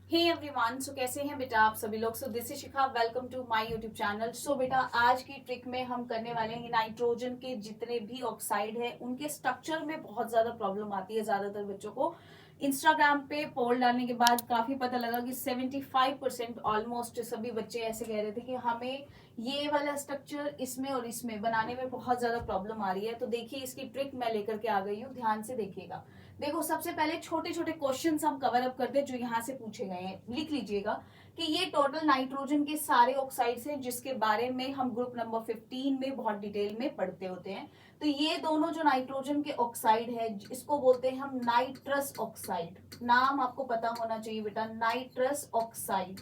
Hey everyone, सो कैसे हैं बेटा आप सभी लोग। So this is Shikha, welcome to my YouTube channel. So बेटा आज की ट्रिक में हम करने वाले हैं नाइट्रोजन के जितने भी ऑक्साइड है उनके स्ट्रक्चर में बहुत ज्यादा प्रॉब्लम आती है ज्यादातर बच्चों को। इंस्टाग्राम पे पोल डालने के बाद काफी पता लगा कि 75% ऑलमोस्ट सभी बच्चे ऐसे कह रहे थे कि हमें ये वाला स्ट्रक्चर इसमें और इसमें बनाने में बहुत ज्यादा प्रॉब्लम आ रही है। तो देखिए इसकी ट्रिक मैं लेकर के आ गई हूँ, ध्यान से देखिएगा। देखो सबसे पहले छोटे छोटे क्वेश्चंस हम कवर अप करते हैं जो यहाँ से पूछे गए हैं। लिख लीजिएगा कि ये टोटल नाइट्रोजन के सारे ऑक्साइड्स हैं जिसके बारे में हम ग्रुप नंबर 15 में बहुत डिटेल में पढ़ते होते हैं। तो ये दोनों जो नाइट्रोजन के ऑक्साइड है इसको बोलते हैं हम नाइट्रस ऑक्साइड। नाम आपको पता होना चाहिए बेटा, नाइट्रस ऑक्साइड,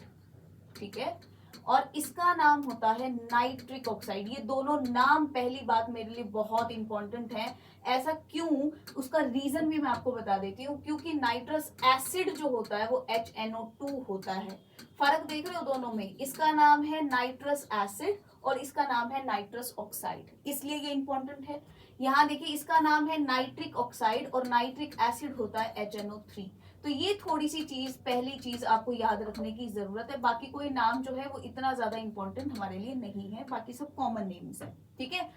ठीक है। और इसका नाम होता है नाइट्रिक ऑक्साइड। ये दोनों नाम पहली बात मेरे लिए बहुत इंपॉर्टेंट है। ऐसा क्यों, उसका रीजन भी मैं आपको बता देती हूँ। क्योंकि नाइट्रस एसिड जो होता है वो HNO2 होता है। फर्क देख रहे हो दोनों में, इसका नाम है नाइट्रस एसिड और इसका नाम है नाइट्रस ऑक्साइड, इसलिए ये इंपॉर्टेंट है। यहाँ देखिए इसका नाम है नाइट्रिक ऑक्साइड और नाइट्रिक एसिड होता है HNO3। तो ये थोड़ी सी चीज, पहली चीज आपको याद रखने की जरूरत है। बाकी कोई नाम जो है वो इतना ज्यादा इंपॉर्टेंट हमारे लिए नहीं है, बाकी सब कॉमन नेम्स है, ठीक है।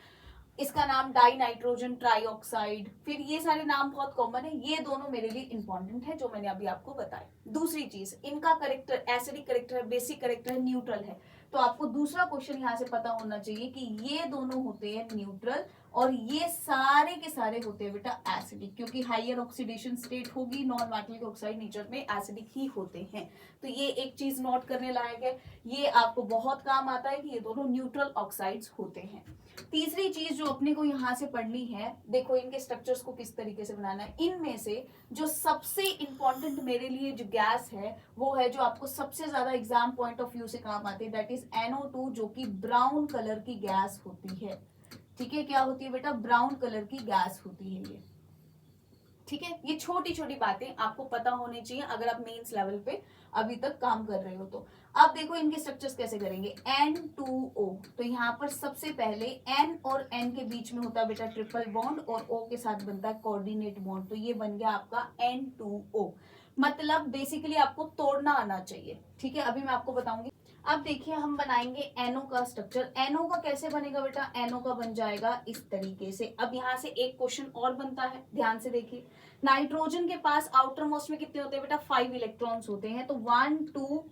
इसका नाम डाई नाइट्रोजन ट्राईऑक्साइड, फिर ये सारे नाम बहुत कॉमन है। ये दोनों मेरे लिए इंपॉर्टेंट है जो मैंने अभी आपको बताया। दूसरी चीज, इनका करेक्टर एसिडिक करेक्टर है, बेसिक करेक्टर है, न्यूट्रल है। तो आपको दूसरा क्वेश्चन यहाँ से पता होना चाहिए कि ये दोनों होते हैं न्यूट्रल और ये सारे के सारे होते हैं बेटा एसिडिक, क्योंकि हाइयर ऑक्सीडेशन स्टेट होगी, नॉन मेटलिक ऑक्साइड नेचर में एसिडिक ही होते हैं। तो ये एक चीज नोट करने लायक है, ये आपको बहुत काम आता है कि ये दोनों न्यूट्रल ऑक्साइड्स होते हैं। तीसरी चीज जो अपने को यहाँ से पढ़नी है, देखो इनके स्ट्रक्चर्स को किस तरीके से बनाना है। इनमें से जो सबसे इंपॉर्टेंट मेरे लिए जो गैस है वो है जो आपको सबसे ज्यादा एग्जाम पॉइंट ऑफ व्यू से काम आती है, दैट इज NO2, जो कि ब्राउन कलर की गैस होती है। ठीक है, क्या होती है बेटा, ब्राउन कलर की गैस होती है ये, ठीक है। ये छोटी छोटी बातें आपको पता होनी चाहिए अगर आप मेंस लेवल पे अभी तक काम कर रहे हो तो। अब देखो इनके स्ट्रक्चर्स कैसे करेंगे। N2O, तो यहाँ पर सबसे पहले N और N के बीच में होता है बेटा ट्रिपल बॉन्ड और O के साथ बनता है कोऑर्डिनेट बॉन्ड। तो ये बन गया आपका N2O। मतलब बेसिकली आपको तोड़ना आना चाहिए, ठीक है। अभी मैं आपको बताऊंगी। अब देखिए हम बनाएंगे NO का स्ट्रक्चर। NO का कैसे बनेगा बेटा, NO का बन जाएगा इस तरीके से। अब यहाँ से एक क्वेश्चन और बनता है, ध्यान से देखिए। नाइट्रोजन के पास आउटर मोस्ट में कितने होते हैं बेटा, 5 इलेक्ट्रॉन्स होते हैं। तो 1 2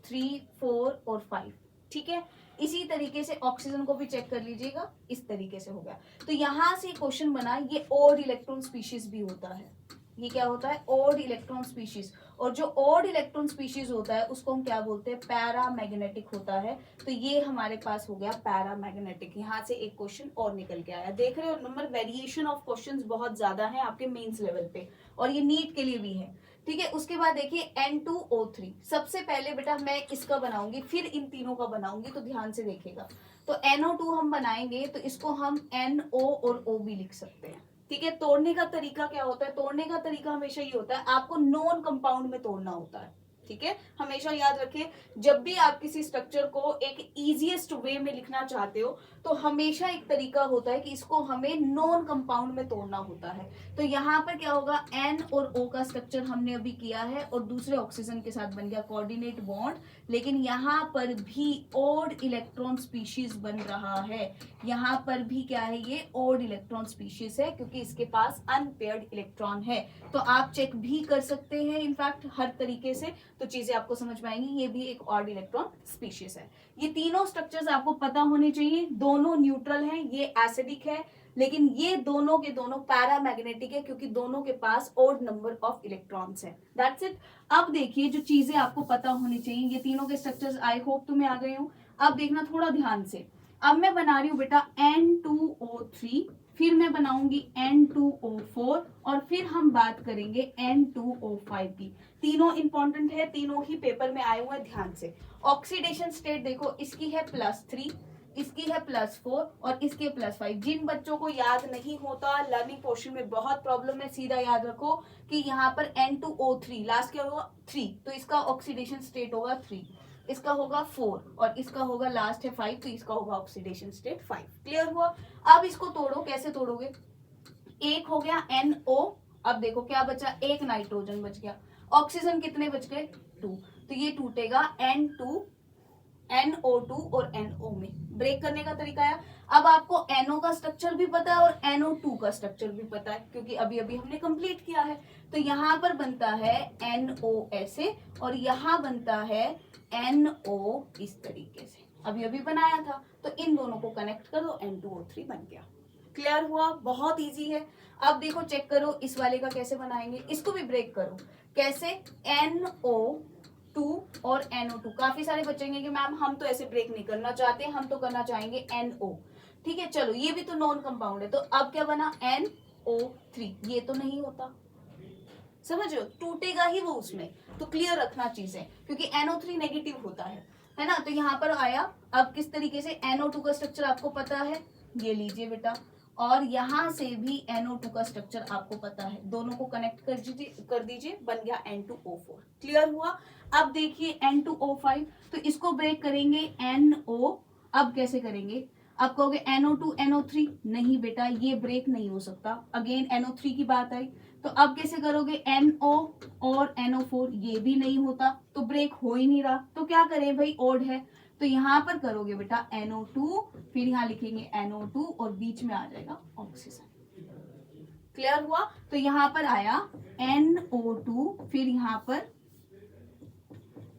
3 4 और 5, ठीक है। इसी तरीके से ऑक्सीजन को भी चेक कर लीजिएगा, इस तरीके से हो गया। तो यहां से क्वेश्चन बना, ये ऑड इलेक्ट्रॉन स्पीशीज भी होता है। ये क्या होता है, ऑड इलेक्ट्रॉन स्पीशीज। और जो ऑड इलेक्ट्रॉन स्पीशीज होता है उसको हम क्या बोलते हैं, पैरामैग्नेटिक होता है। तो ये हमारे पास हो गया पैरामैग्नेटिक। यहाँ से एक क्वेश्चन और निकल के आया। देख रहे हो नंबर, वेरिएशन ऑफ क्वेश्चंस बहुत ज्यादा है आपके मेंस लेवल पे और ये नीट के लिए भी है, ठीक है। उसके बाद देखिए N2O3, सबसे पहले बेटा मैं इसका बनाऊंगी फिर इन तीनों का बनाऊंगी, तो ध्यान से देखिएगा। तो NO2 हम बनाएंगे तो इसको हम NO और O भी लिख सकते हैं, ठीक है। तोड़ने का तरीका क्या होता है, तोड़ने का तरीका हमेशा ये होता है आपको नॉन कंपाउंड में तोड़ना होता है, ठीक है। हमेशा याद रखिए जब भी आप किसी स्ट्रक्चर को एक इजीएस्ट वे में लिखना चाहते हो तो हमेशा एक तरीका होता है कि इसको हमें नॉन कंपाउंड में तोड़ना होता है। तो यहाँ पर क्या होगा, N और O का स्ट्रक्चर हमने अभी किया है और दूसरे ऑक्सीजन के साथ बन गया कोऑर्डिनेट बॉन्ड। लेकिन यहाँ पर भी ऑड इलेक्ट्रॉन स्पीशीज बन रहा है। यहाँ पर भी क्या है, ये ऑड इलेक्ट्रॉन स्पीशीज है क्योंकि इसके पास अनपेयर्ड इलेक्ट्रॉन है। तो आप चेक भी कर सकते हैं इनफैक्ट हर तरीके से, तो चीजें आपको समझ में आएंगी। ये भी एक ऑड इलेक्ट्रॉन स्पीशीज है। ये तीनों स्ट्रक्चर्स आपको पता होने चाहिए। दोनों न्यूट्रल हैं, ये एसिडिक है, लेकिन ये दोनों के दोनों पैरामैग्नेटिक है क्योंकि दोनों के पास ऑड नंबर ऑफ इलेक्ट्रॉन्स है। That's it. अब देखिए जो चीजें आपको पता होनी चाहिए, ये तीनों के स्ट्रक्चर्स आई होप तुम्हें आ गए हो। अब देखना थोड़ा ध्यान से। अब मैं बना रही हूं बेटा N2O3, फिर मैं बनाऊंगी N2O4 और फिर हम बात करेंगे N2O5 की। तीनों इंपॉर्टेंट है, तीनों ही पेपर में आए हुए हैं, ध्यान से। ऑक्सीडेशन स्टेट देखो, इसकी है +3, इसकी है +4 और इसके +5। जिन बच्चों को याद नहीं होता, लर्निंग पोर्शन में बहुत प्रॉब्लम है, सीधा याद रखो कि यहाँ पर N2O3 लास्ट क्या होगा 3, तो इसका ऑक्सीडेशन स्टेट होगा 3, इसका होगा 4 और इसका होगा लास्ट है 5, तो इसका होगा ऑक्सीडेशन स्टेट 5। क्लियर हुआ। अब इसको तोड़ो, कैसे तोड़ोगे। एक हो गया NO, अब देखो क्या बचा, एक नाइट्रोजन बच गया। ऑक्सीजन कितने बच गए 2, तो ये टूटेगा N2 NO2 और NO में। ब्रेक करने का तरीका है, अब आपको NO का स्ट्रक्चर भी पता है और NO2 का स्ट्रक्चर भी पता है क्योंकि अभी अभी हमने कंप्लीट किया है। तो यहाँ पर बनता है NO ऐसे और यहाँ बनता है NO इस तरीके से, अभी अभी बनाया था। तो इन दोनों को कनेक्ट कर दो, N2O3 बन गया। क्लियर हुआ? बहुत इजी है। अब देखो चेक करो इस वाले का कैसे बनाएंगे, इसको भी ब्रेक करो। कैसे? NO2 और NO2। काफी सारे बचेंगे कि मैम हम तो ऐसे ब्रेक नहीं करना चाहते, हम तो करना चाहेंगे NO। ठीक है, चलो ये भी तो नॉन कंपाउंड है, तो अब क्या बना NO3। ये तो नहीं होता, समझो, टूटेगा ही वो उसमें। तो क्लियर रखना चीजें, क्योंकि NO3 नेगेटिव होता है ना। तो यहाँ पर आया, अब किस तरीके से NO2 का स्ट्रक्चर आपको पता है, ये लीजिए बेटा, और यहां से भी NO2 का स्ट्रक्चर आपको पता है, दोनों को कनेक्ट कर दीजिए, बन गया N2O4। क्लियर हुआ? अब देखिए N2O5, तो इसको ब्रेक करेंगे NO। अब कैसे करेंगे? अब कहोगे NO2 NO3, नहीं बेटा ये ब्रेक नहीं हो सकता, अगेन NO3 की बात आई। तो अब कैसे करोगे? NO और NO4, ये भी नहीं होता, तो ब्रेक हो ही नहीं रहा, तो क्या करें भाई, ओड है। तो यहाँ पर करोगे बेटा NO2, फिर यहाँ लिखेंगे NO2 और बीच में आ जाएगा ऑक्सीजन। क्लियर हुआ? तो यहाँ पर आया NO2, फिर यहाँ पर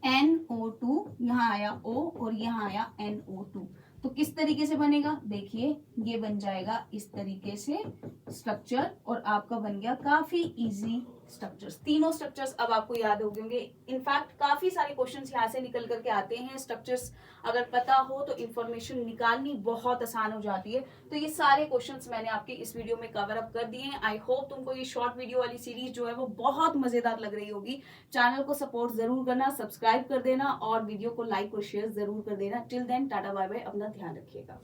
NO2, यहाँ आया O और यहाँ आया NO2। तो किस तरीके से बनेगा? देखिए ये बन जाएगा इस तरीके से स्ट्रक्चर, और आपका बन गया काफी इजी स्ट्रक्चर्स। तीनों स्ट्रक्चर्स अब आपको याद हो गए होंगे। इनफैक्ट काफी सारे क्वेश्चंस यहाँ से निकल करके आते हैं। स्ट्रक्चर्स अगर पता हो तो इंफॉर्मेशन निकालनी बहुत आसान हो जाती है। तो ये सारे क्वेश्चंस मैंने आपके इस वीडियो में कवर अप कर दिए हैं। आई होप तुमको ये शॉर्ट वीडियो वाली सीरीज जो है वो बहुत मजेदार लग रही होगी। चैनल को सपोर्ट जरूर करना, सब्सक्राइब कर देना और वीडियो को लाइक और शेयर जरूर कर देना। Till then tata bye bye, अपना ध्यान रखिएगा।